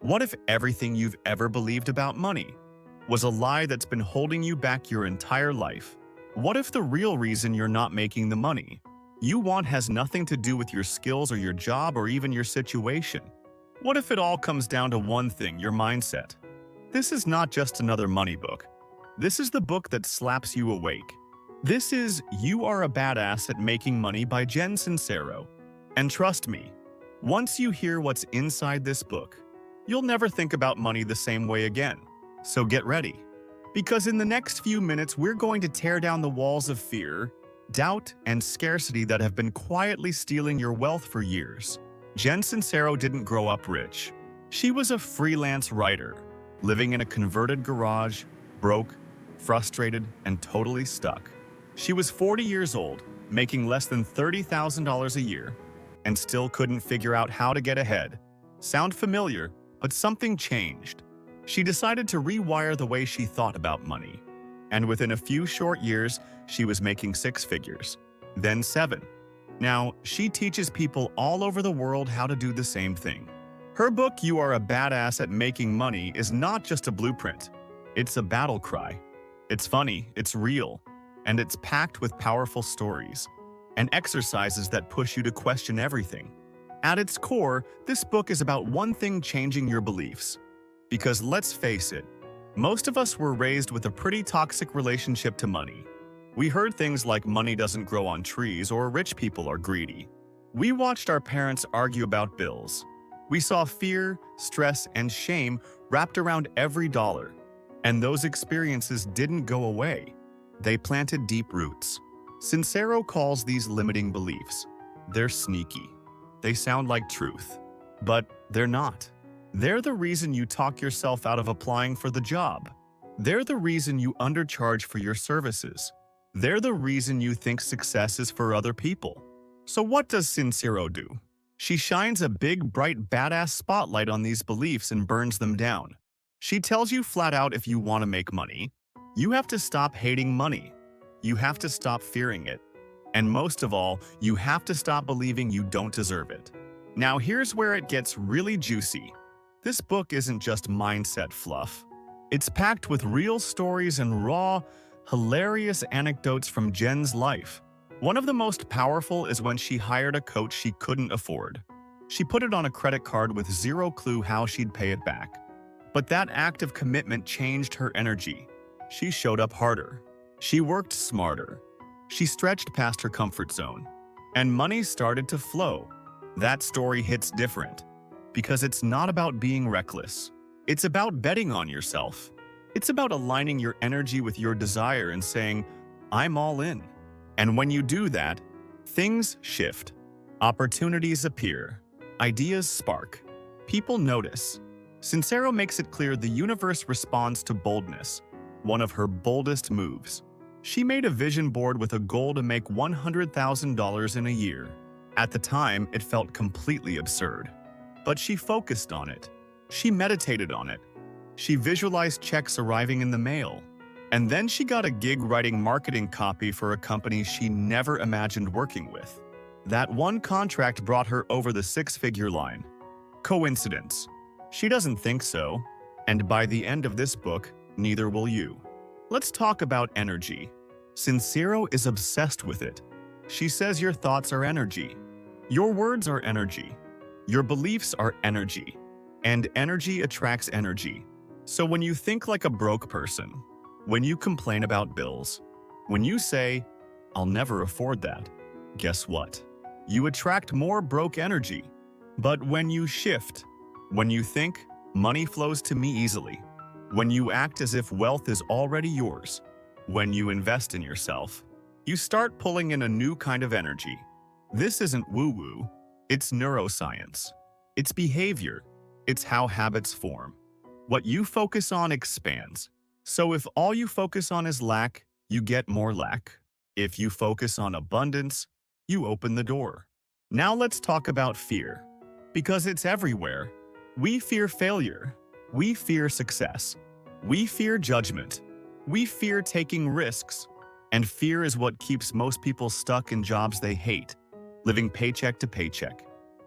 What if everything you've ever believed about money was a lie that's been holding you back your entire life? What if the real reason you're not making the money you want has nothing to do with your skills or your job or even your situation? What if it all comes down to one thing, your mindset? This is not just another money book. This is the book that slaps you awake. This is You Are a Badass at Making Money by Jen Sincero. And trust me, once you hear what's inside this book, you'll never think about money the same way again. So get ready. Because in the next few minutes, we're going to tear down the walls of fear, doubt, and scarcity that have been quietly stealing your wealth for years. Jen Sincero didn't grow up rich. She was a freelance writer, living in a converted garage, broke, frustrated, and totally stuck. She was 40 years old, making less than $30,000 a year, and still couldn't figure out how to get ahead. Sound familiar? But something changed. She decided to rewire the way she thought about money. And within a few short years, she was making 6 figures, then 7. Now, she teaches people all over the world how to do the same thing. Her book, You Are a Badass at Making Money, is not just a blueprint. It's a battle cry. It's funny, it's real, and it's packed with powerful stories and exercises that push you to question everything. At its core, this book is about one thing: changing your beliefs. Because let's face it, most of us were raised with a pretty toxic relationship to money. We heard things like money doesn't grow on trees or rich people are greedy. We watched our parents argue about bills. We saw fear, stress, and shame wrapped around every dollar. And those experiences didn't go away. They planted deep roots. Sincero calls these limiting beliefs. They're sneaky. They sound like truth, but they're not. They're the reason you talk yourself out of applying for the job. They're the reason you undercharge for your services. They're the reason you think success is for other people. So what does Sincero do? She shines a big, bright, badass spotlight on these beliefs and burns them down. She tells you flat out, if you want to make money, you have to stop hating money. You have to stop fearing it. And most of all, you have to stop believing you don't deserve it. Now here's where it gets really juicy. This book isn't just mindset fluff. It's packed with real stories and raw, hilarious anecdotes from Jen's life. One of the most powerful is when she hired a coach she couldn't afford. She put it on a credit card with zero clue how she'd pay it back. But that act of commitment changed her energy. She showed up harder. She worked smarter. She stretched past her comfort zone. And money started to flow. That story hits different. Because it's not about being reckless. It's about betting on yourself. It's about aligning your energy with your desire and saying, I'm all in. And when you do that, things shift. Opportunities appear. Ideas spark. People notice. Sincero makes it clear the universe responds to boldness, one of her boldest moves. She made a vision board with a goal to make $100,000 in a year. At the time, it felt completely absurd. But she focused on it. She meditated on it. She visualized checks arriving in the mail. And then she got a gig writing marketing copy for a company she never imagined working with. That one contract brought her over the 6-figure line. Coincidence? She doesn't think so. And by the end of this book, neither will you. Let's talk about energy. Sincero is obsessed with it. She says your thoughts are energy. Your words are energy. Your beliefs are energy. And energy attracts energy. So when you think like a broke person, when you complain about bills, when you say, I'll never afford that, guess what? You attract more broke energy. But when you shift, when you think, money flows to me easily, when you act as if wealth is already yours, when you invest in yourself, you start pulling in a new kind of energy. This isn't woo-woo, it's neuroscience. It's behavior. It's how habits form. What you focus on expands. So if all you focus on is lack, you get more lack. If you focus on abundance, you open the door. Now let's talk about fear. Because it's everywhere. We fear failure. We fear success. We fear judgment. We fear taking risks. And fear is what keeps most people stuck in jobs they hate, living paycheck to paycheck.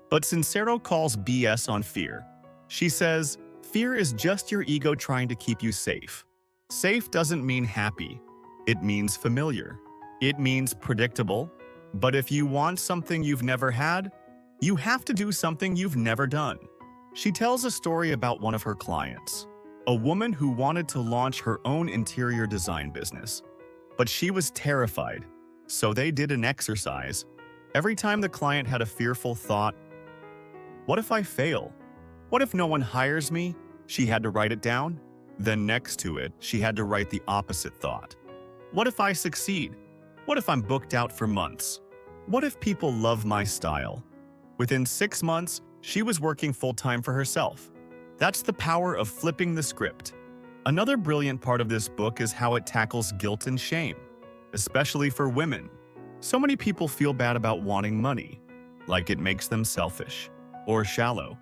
But Sincero calls BS on fear. She says, Fear is just your ego trying to keep you safe. Safe doesn't mean happy. It means familiar. It means predictable. But if you want something you've never had, you have to do something you've never done. She tells a story about one of her clients, a woman who wanted to launch her own interior design business. But she was terrified, so they did an exercise. Every time the client had a fearful thought, "What if I fail? What if no one hires me?" She had to write it down. Then next to it, she had to write the opposite thought. "What if I succeed? What if I'm booked out for months? What if people love my style?" Within 6 months, she was working full-time for herself. That's the power of flipping the script. Another brilliant part of this book is how it tackles guilt and shame, especially for women. So many people feel bad about wanting money, like it makes them selfish or shallow.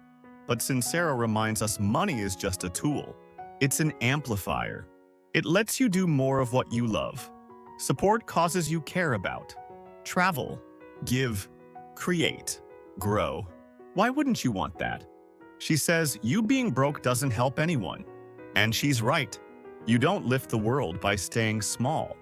But Sincero reminds us money is just a tool. It's an amplifier. It lets you do more of what you love. Support causes you care about. Travel, give, create, grow. Why wouldn't you want that? She says you being broke doesn't help anyone. And she's right. You don't lift the world by staying small.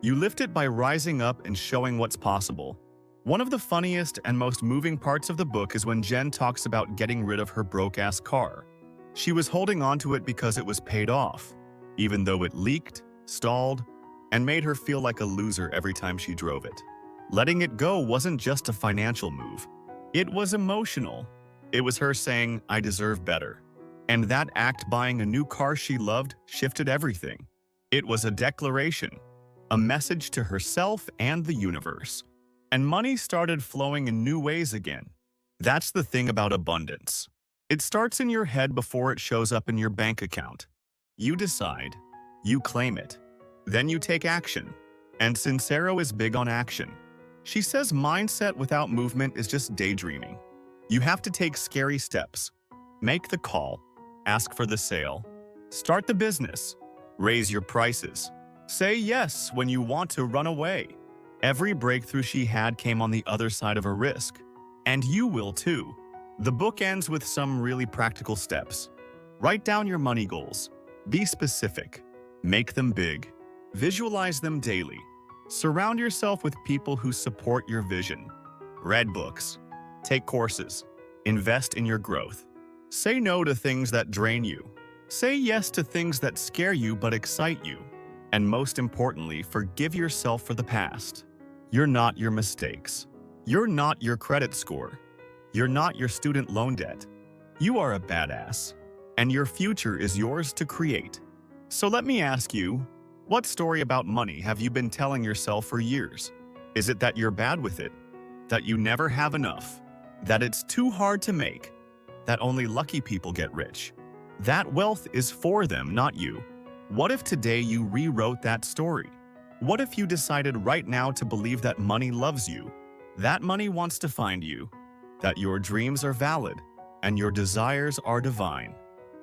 You lift it by rising up and showing what's possible. One of the funniest and most moving parts of the book is when Jen talks about getting rid of her broke-ass car. She was holding onto it because it was paid off, even though it leaked, stalled, and made her feel like a loser every time she drove it. Letting it go wasn't just a financial move. It was emotional. It was her saying, "I deserve better." And that act, buying a new car she loved, shifted everything. It was a declaration, a message to herself and the universe. And money started flowing in new ways again. That's the thing about abundance. It starts in your head before it shows up in your bank account. You decide, you claim it, then you take action. And Sincero is big on action. She says mindset without movement is just daydreaming. You have to take scary steps. Make the call, ask for the sale, start the business, raise your prices, say yes when you want to run away. Every breakthrough she had came on the other side of a risk. And you will too. The book ends with some really practical steps. Write down your money goals. Be specific. Make them big. Visualize them daily. Surround yourself with people who support your vision. Read books. Take courses. Invest in your growth. Say no to things that drain you. Say yes to things that scare you but excite you. And most importantly, forgive yourself for the past. You're not your mistakes. You're not your credit score. You're not your student loan debt. You are a badass, and your future is yours to create. So let me ask you, what story about money have you been telling yourself for years? Is it that you're bad with it? That you never have enough? That it's too hard to make? That only lucky people get rich? That wealth is for them, not you. What if today you rewrote that story? What if you decided right now to believe that money loves you, that money wants to find you, that your dreams are valid, and your desires are divine?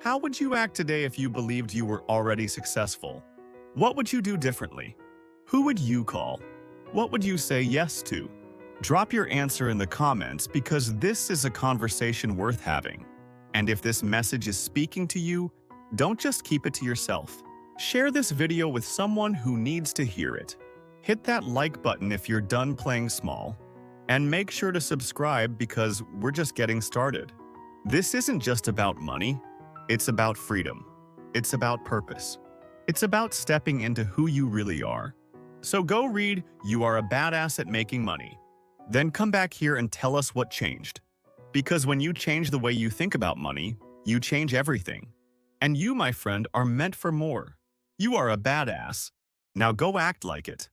How would you act today if you believed you were already successful? What would you do differently? Who would you call? What would you say yes to? Drop your answer in the comments because this is a conversation worth having. And if this message is speaking to you, don't just keep it to yourself. Share this video with someone who needs to hear it. Hit that like button if you're done playing small. And make sure to subscribe because we're just getting started. This isn't just about money. It's about freedom. It's about purpose. It's about stepping into who you really are. So go read You Are a Badass at Making Money. Then come back here and tell us what changed. Because when you change the way you think about money, you change everything. And you, my friend, are meant for more. You are a badass. Now go act like it.